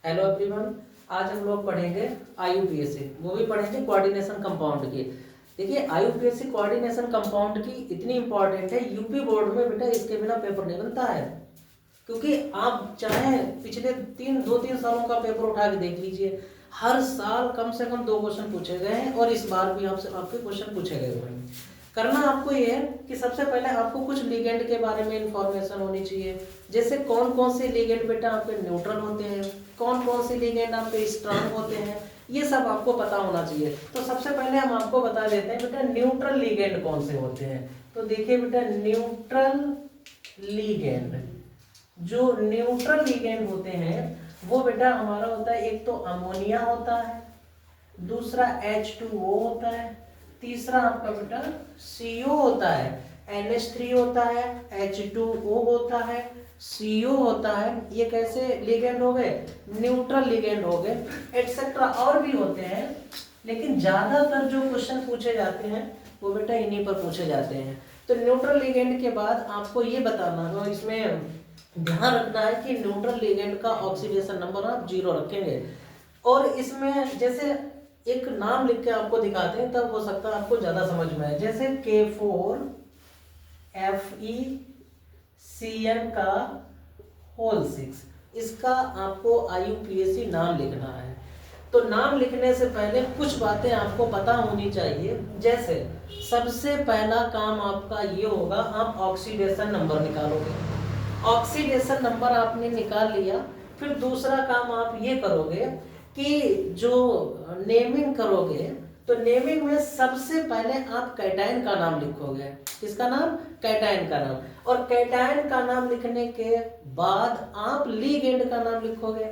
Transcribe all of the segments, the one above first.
Hello everyone. आज हम लोग पढ़ेंगे आईयूपीएसी, वो भी पढ़ेंगे कोऑर्डिनेशन कंपाउंड की। देखिए आईयूपीएसी कोऑर्डिनेशन कंपाउंड की इतनी इंपॉर्टेंट है, यूपी बोर्ड में बेटा इसके बिना पेपर नहीं बनता है। क्योंकि आप चाहे पिछले दो तीन सालों का पेपर उठा के देख लीजिए, हर साल कम से कम 2 क्वेश्चन पूछे गए हैं और इस बार भी आपसे आपके क्वेश्चन पूछे गए हुए हैं। करना आपको ये है कि सबसे पहले आपको कुछ लिगेंड के बारे में इंफॉर्मेशन होनी चाहिए। जैसे कौन कौन से लिगेंड बेटा आपके न्यूट्रल होते हैं, कौन कौन से लिगेंड आपके स्ट्रांग होते हैं, ये सब आपको पता होना चाहिए। तो सबसे पहले हम आपको बता देते हैं बेटा न्यूट्रल लिगेंड कौन से होते हैं। तो देखिए बेटा न्यूट्रल लिगेंड, जो न्यूट्रल लिगेंड होते हैं वो बेटा हमारा होता है, एक तो अमोनिया होता है, दूसरा H2O होता है, तीसरा आपका बेटा CO होता है, NH3 होता है, H2O होता है, CO होता है। ये कैसे लिगेंड हो गए? न्यूट्रल लिगेंड हो गए, एटसेट्रा और भी होते हैं, लेकिन ज्यादातर जो क्वेश्चन पूछे जाते हैं वो बेटा इन्हीं पर पूछे जाते हैं। तो न्यूट्रल लिगेंड के बाद आपको ये बताना है, इसमें ध्यान रखना है कि न्यूट्रल लिगेंड का ऑक्सीडेशन नंबर आप 0 रखेंगे। और इसमें जैसे एक नाम लिख के आपको दिखाते हैं तब हो सकता है आपको ज्यादा समझ में आए। जैसे K4FeCN का होल 6, इसका आपको आईयूपीएसी नाम लिखना है। तो नाम लिखने से पहले कुछ बातें आपको पता होनी चाहिए। जैसे सबसे पहला काम आपका ये होगा, आप ऑक्सीडेशन नंबर निकालोगे। ऑक्सीडेशन नंबर आपने निकाल लिया, फिर दूसरा काम आप ये करोगे कि जो नेमिंग करोगे, तो नेमिंग में सबसे पहले आप कैटायन का नाम लिखोगे। किसका नाम? कैटायन का नाम। और कैटायन का नाम लिखने के बाद आप लिगेंड का नाम लिखोगे।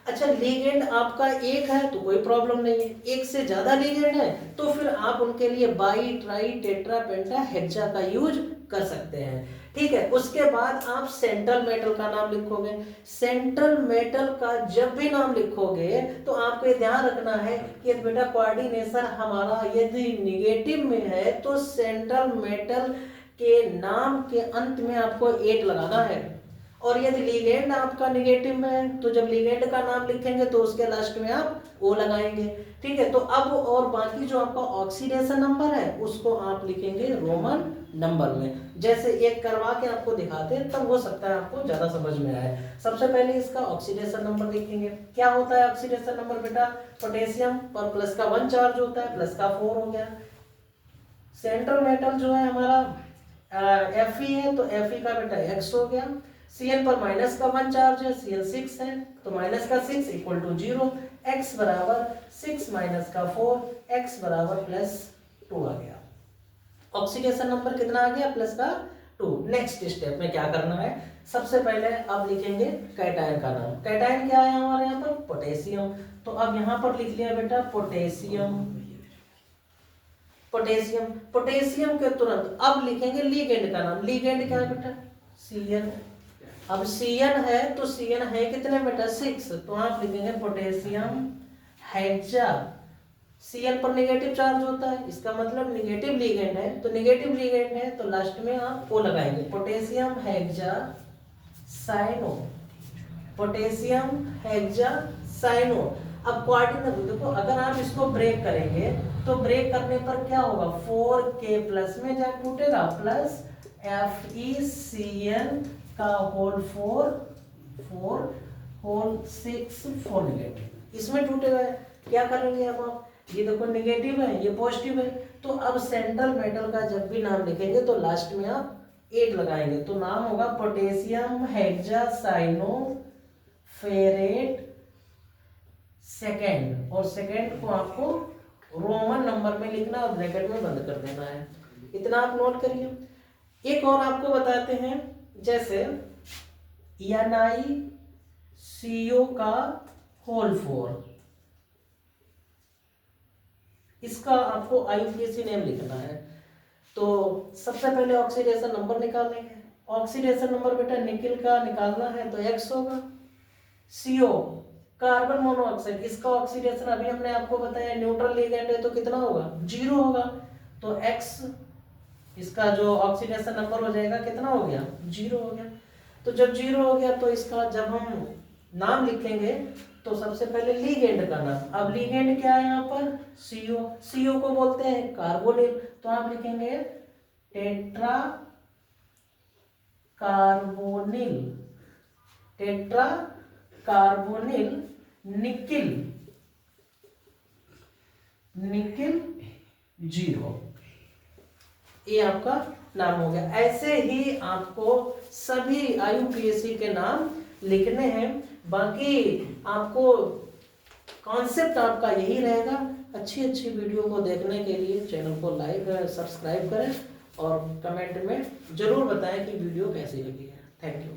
अच्छा, लिगेंड आपका एक है तो कोई प्रॉब्लम नहीं है, एक से ज्यादा लिगेंड है तो फिर आप उनके लिए by, try, tetra, penta, hexa का यूज कर सकते हैं। ठीक है, उसके बाद आप सेंट्रल मेटल का नाम लिखोगे। सेंट्रल मेटल का जब भी नाम लिखोगे तो आपको ये ध्यान रखना है कि बेटा कोऑर्डिनेशन हमारा यदि निगेटिव में है तो सेंट्रल मेटल के नाम के अंत में आपको 8 लगाना है। और यदि लिगेंड आपका निगेटिव में है तो जब लिगेंड का नाम लिखेंगे तो उसके लास्ट में आप O लगाएंगे। ठीक है, तो अब और बाकी जो आपका ऑक्सीडेशन नंबर है उसको आप लिखेंगे रोमन नंबर में। जैसे एक करवा के आपको दिखाते हैं तब हो सकता है आपको ज्यादा समझ में आए। सबसे पहले इसका ऑक्सीडेशन नंबर लिखेंगे। क्या होता है ऑक्सीडेशन नंबर बेटा? पोटेशियम पर प्लस का 1 चार्ज होता है, प्लस का 4 हो गया। सेंट्रल मेटल जो है हमारा Fe है तो Fe का बेटा X हो गया। Cn पर माइनस का 1 चार्ज है, Cn 6 है तो माइनस का 6 इक्वल टू 0, x बराबर 6 माइनस का 4, x बराबर प्लस 2 आ गया। ऑक्सीडेशन नंबर कितना आ गया? प्लस का 2। नेक्स्ट स्टेप में क्या करना है? सबसे पहले आप लिखेंगे कैटायन का नाम। कैटायन क्या है हमारे यहाँ पर? पोटेशियम। तो अब यहाँ पर लिख लिया बेटा पोटेशियम। पोटेशियम, पोटेशियम के तुरंत अब लिखेंगे लिगेंड का नाम। लिगेंड क्या है बेटा? Cn। अब Cn है तो Cn है कितने बेटा? 6, तो आप लिखेंगे पोटेशियम हेक्सा। Cn पर नेगेटिव चार्ज होता है, इसका मतलब नेगेटिव लिगेंड है, तो नेगेटिव लिगेंड है तो लास्ट में आप O लगाएंगे, potassium hexa cyano. Potassium hexa cyano. अब कोऑर्डिनेट देखो, अगर आप इसको ब्रेक करेंगे तो ब्रेक करने पर क्या होगा? 4K प्लस में जा टूटेगा, प्लस FeCN का होल 4 होल 6 4 नेगेटिव, इसमें टूटेगा। क्या करेंगे अब आप? ये देखो नेगेटिव है, ये पॉजिटिव है, तो अब सेंट्रल मेटल का जब भी नाम लिखेंगे तो लास्ट में आप 8 लगाएंगे, तो नाम होगा पोटेशियम हेक्सासाइनो फेरेट सेकेंड। और सेकेंड को आपको रोमन नंबर में लिखना और ब्रैकेट में बंद कर देना है। इतना आप नोट करिए। एक और आपको बताते हैं, जैसे NiCO का होल 4, इसका आपको आईयूपीएसी नेम लिखना है। तो सबसे पहले ऑक्सीडेशन नंबर निकाल लेंगे। ऑक्सीडेशन नंबर बेटा निकिल का निकालना है तो X होगा। CO कार्बन मोनोऑक्साइड, इसका ऑक्सीडेशन अभी हमने आपको बताया न्यूट्रल लिगेंड है तो कितना होगा? 0 होगा, तो X इसका जो ऑक्सीडेशन नंबर हो जाएगा कितना हो गया? 0 हो गया। तो जब 0 हो गया तो इसका जब हम नाम लिखेंगे तो सबसे पहले लीगेंड का नाम। अब लीगेंड क्या है यहाँ पर, CO, CO को बोलते हैं कार्बोनिल, तो आप लिखेंगे tetra carbonyl, tetra carbonyl nickel, nickel 0, ये आपका नाम हो गया। ऐसे ही आपको सभी IUPAC के नाम लिखने हैं। बाकी आपको कॉन्सेप्ट आपका यही रहेगा। अच्छी अच्छी वीडियो को देखने के लिए चैनल को लाइक सब्सक्राइब करें और कमेंट में जरूर बताएं कि वीडियो कैसी लगी है। Thank you.